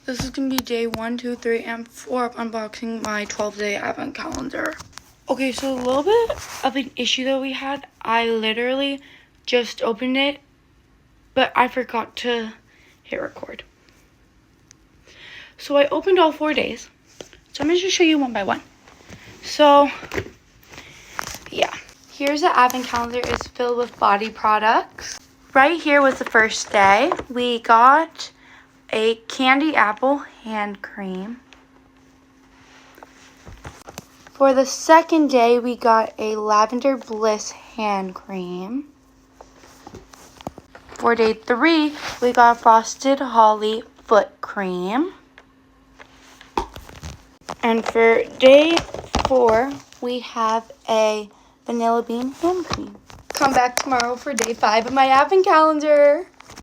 This is going to be day 1, 2, 3, and 4 of unboxing my 12-day advent calendar. Okay, so a little bit of an issue that we had. I literally just opened it, but I forgot to hit record. So I opened all 4 days. So I'm going to just show you one by one. So, yeah. Here's the advent calendar. It's filled with body products. Right here was the first day. We got a candy apple hand cream. For the second day, we got a lavender bliss hand cream. For day 3, we got a frosted holly foot cream. And for day 4, we have a vanilla bean hand cream. Come back tomorrow for day 5 of my advent calendar.